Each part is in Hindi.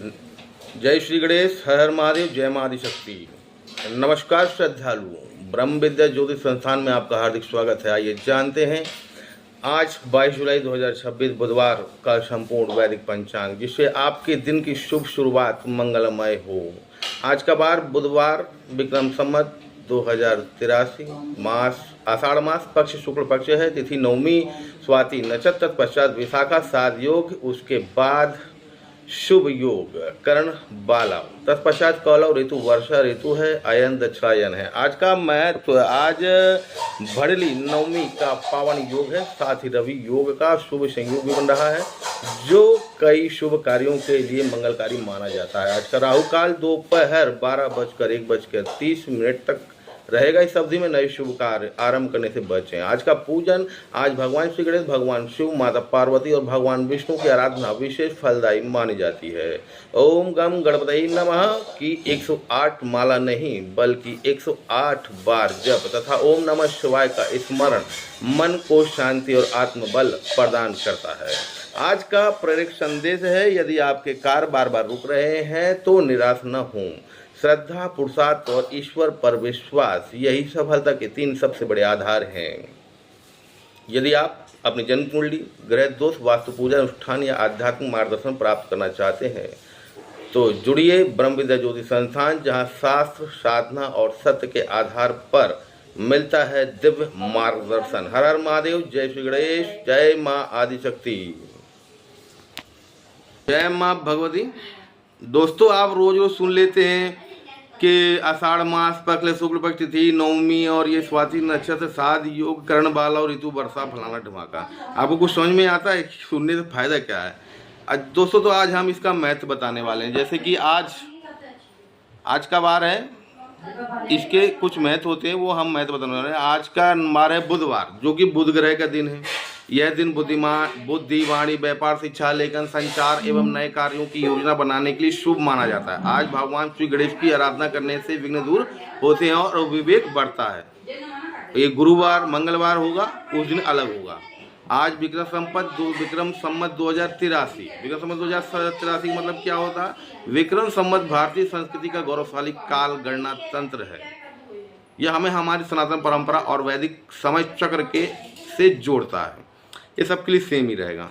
जय श्री गणेश, हर हर महादेव, जय मां आदिशक्ति। नमस्कार श्रद्धालुओं, ब्रह्म विद्या ज्योतिष संस्थान में आपका हार्दिक स्वागत है। आइए जानते हैं आज 22 जुलाई 2026 बुधवार का संपूर्ण वैदिक पंचांग, जिससे आपके दिन की शुभ शुरुआत मंगलमय हो। आज का बार बुधवार, विक्रम संवत 2083, मास आषाढ़ मास, पक्ष शुक्ल पक्ष है, तिथि नवमी, स्वाति नक्षत्र, तत्पश्चात विशाखा, साध योग, उसके बाद शुभ योग, कर्ण बाला, तत्पश्चात कौलव ऋतु, वर्षा ऋतु है, अयन दक्षायन है। आज का महत्व, आज भड़ली नवमी का पावन योग है, साथ ही रवि योग का शुभ संयोग भी बन रहा है, जो कई शुभ कार्यों के लिए मंगलकारी माना जाता है। आज का राहु काल दोपहर 12:01:30 तक रहेगा। इस अवधि में नए शुभ कार्य आरंभ करने से बचें। आज का पूजन, आज भगवान श्री गणेश, भगवान शिव, माता पार्वती और भगवान विष्णु की आराधना विशेष फलदायी मानी जाती है। ओम गम गणपतये नमः की 108 माला नहीं बल्कि 108 बार जप तथा ओम नमः शिवाय का स्मरण मन को शांति और आत्मबल प्रदान करता है। आज का प्रेरक संदेश है, यदि आपके कार्य बार बार रुक रहे हैं तो निराश न हों। श्रद्धा, पुरुषार्थ और ईश्वर पर विश्वास, यही सफलता के 3 सबसे बड़े आधार हैं। यदि आप अपनी जन्म कुंडली, ग्रह दोष, वास्तु पूजा अनुष्ठान या आध्यात्मिक मार्गदर्शन प्राप्त करना चाहते हैं तो जुड़िए ब्रह्म विद्या ज्योतिष संस्थान, जहां शास्त्र, साधना और सत्य के आधार पर मिलता है दिव्य मार्गदर्शन। हर हर महादेव, जय श्री गणेश, जय मां आदिशक्ति, जय मां भगवती। दोस्तों, आप रोज रोज सुन लेते हैं कि आषाढ़ मास, पक्ष शुक्ल पक्ष तिथि नवमी और ये स्वाति नक्षत्र, साध योग, कर्ण बाला और ऋतु वर्षा, फलाना ढमाका। आपको कुछ समझ में आता है? सुनने से फायदा क्या है? दोस्तों, तो आज हम इसका महत्व बताने वाले हैं। जैसे कि आज का वार है, इसके कुछ महत्व होते हैं, वो हम महत्व बताने वाले हैं। आज का वार है बुधवार, जो कि बुध ग्रह का दिन है। यह दिन बुद्धि, वाणी, व्यापार, शिक्षा, लेखन, संचार एवं नए कार्यों की योजना बनाने के लिए शुभ माना जाता है। आज भगवान श्री गणेश की आराधना करने से विघ्न दूर होते हैं और विवेक बढ़ता है। ये गुरुवार, मंगलवार होगा, उस दिन अलग होगा। आज विक्रम संवत 2083, विक्रम संवत 2083 मतलब क्या होता है? विक्रम संवत भारतीय संस्कृति का गौरवशाली काल गणना तंत्र है। यह हमें हमारी सनातन परंपरा और वैदिक समय चक्र के से जोड़ता है। ये सबके लिए सेम ही रहेगा।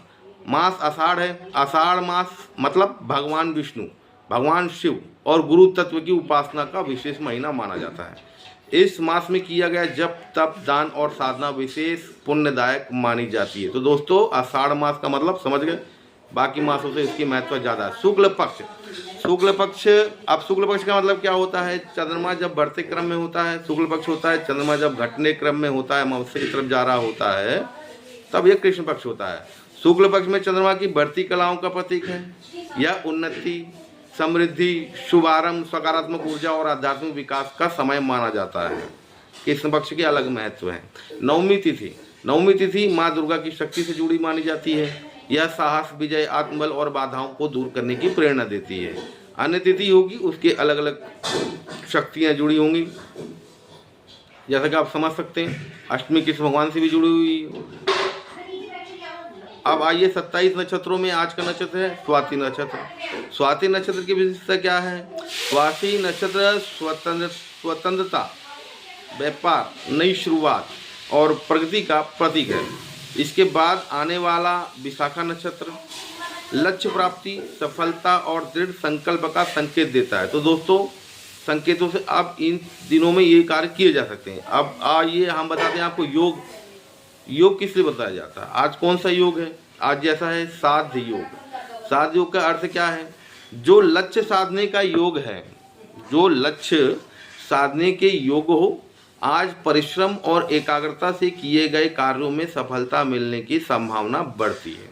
मास आषाढ़ है। आषाढ़ मास मतलब भगवान विष्णु, भगवान शिव और गुरु तत्व की उपासना का विशेष महीना माना जाता है। इस मास में किया गया जप, तप, दान और साधना विशेष पुण्यदायक मानी जाती है। तो दोस्तों, आषाढ़ मास का मतलब समझ गए। बाकी मासों से इसकी महत्व ज़्यादा है। शुक्ल पक्ष, अब शुक्ल पक्ष का मतलब क्या होता है? चंद्रमा जब बढ़ते क्रम में होता है शुक्ल पक्ष होता है। चंद्रमा जब घटने क्रम में होता है, अमावस्या की तरफ जा रहा होता है, तब यह कृष्ण पक्ष होता है। शुक्ल पक्ष में चंद्रमा की बढ़ती कलाओं का प्रतीक है। यह उन्नति, समृद्धि, शुभारंभ, सकारात्मक ऊर्जा और आध्यात्मिक विकास का समय माना जाता है। कृष्ण पक्ष के अलग महत्व है। नवमी तिथि माँ दुर्गा की शक्ति से जुड़ी मानी जाती है। यह साहस, विजय, आत्मबल और बाधाओं को दूर करने की प्रेरणा देती है। अन्य तिथि होगी, उसके अलग अलग शक्तियाँ जुड़ी होंगी, जैसा कि आप समझ सकते हैं। अष्टमी कृष्ण भगवान से भी जुड़ी हुई। अब आइए 27 नक्षत्रों में आज का नक्षत्र है स्वाति नक्षत्र। स्वाति नक्षत्र की विशेषता क्या है? स्वाति नक्षत्र स्वतंत्रता, व्यापार, नई शुरुआत और प्रगति का प्रतीक है। इसके बाद आने वाला विशाखा नक्षत्र लक्ष्य प्राप्ति, सफलता और दृढ़ संकल्प का संकेत देता है। तो दोस्तों, संकेतों से आप इन दिनों में ये कार्य किए जा सकते हैं। अब आइए हम बताते हैं आपको योग किस लिए बताया जाता है। आज कौन सा योग है? आज जैसा है साध्य योग। साध्य योग का अर्थ क्या है? जो लक्ष्य साधने का योग है, जो लक्ष्य साधने के योग हो। आज परिश्रम और एकाग्रता से किए गए कार्यों में सफलता मिलने की संभावना बढ़ती है।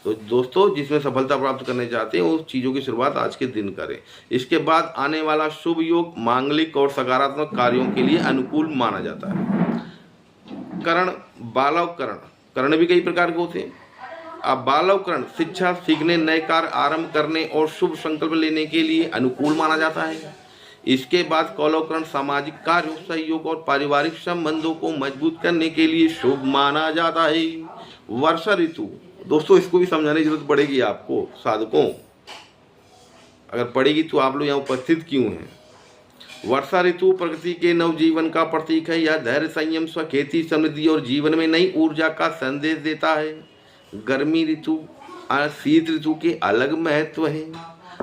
तो दोस्तों, जिसमें सफलता प्राप्त करने चाहते हैं उस चीज़ों की शुरुआत आज के दिन करें। इसके बाद आने वाला शुभ योग मांगलिक और सकारात्मक कार्यों के लिए अनुकूल माना जाता है। कर्ण, बालव कर्ण भी कई प्रकार के होते हैं। अब बालव कर्ण शिक्षा, सीखने, नए कार्य आरंभ करने और शुभ संकल्प लेने के लिए अनुकूल माना जाता है। इसके बाद कौलवकर्ण सामाजिक कार्यों, सहयोग और पारिवारिक संबंधों को मजबूत करने के लिए शुभ माना जाता है। वर्षा ऋतु, दोस्तों इसको भी समझाने की जरूरत पड़ेगी आपको साधकों। अगर पड़ेगी तो आप लोग यहाँ उपस्थित क्यों हैं। वर्षा ऋतु प्रकृति के नवजीवन का प्रतीक है। यह धैर्य, संयम, स्वखेती, समृद्धि और जीवन में नई ऊर्जा का संदेश देता है। गर्मी ऋतु, शीत ऋतु के अलग महत्व है।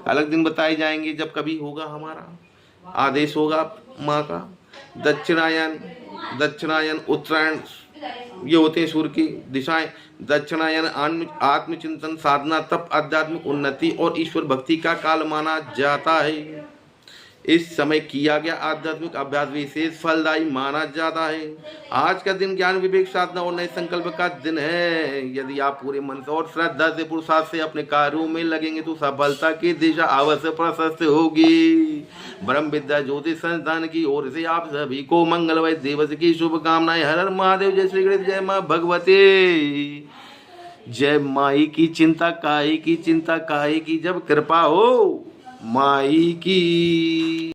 अलग दिन बताए जाएंगे जब कभी होगा, हमारा आदेश होगा माँ का। दक्षिणायन उत्तरायण ये होते हैं सूर्य की दिशाएं। दक्षिणायन आत्मचिंतन, साधना, तप, आध्यात्मिक उन्नति और ईश्वर भक्ति का काल माना जाता है। इस समय किया गया आध्यात्मिक अभ्यास विशेष फलदायी माना जाता है। आज का दिन ज्ञान, विवेक, साधना और नए संकल्प का दिन है। यदि आप पूरे मन से और श्रद्धा से, पुरुषार्थ से अपने कार्यों में लगेंगे तो सफलता की दिशा अवश्य प्रशस्त होगी। ब्रह्म विद्या ज्योतिष संस्थान की ओर से आप सभी को मंगलमय दिवस की शुभकामनाएं। हर हर महादेव। जय श्री गणेश। जय माँ भगवती। जय माई की चिंता काई की, चिंता काई की, जब कृपा हो माई की।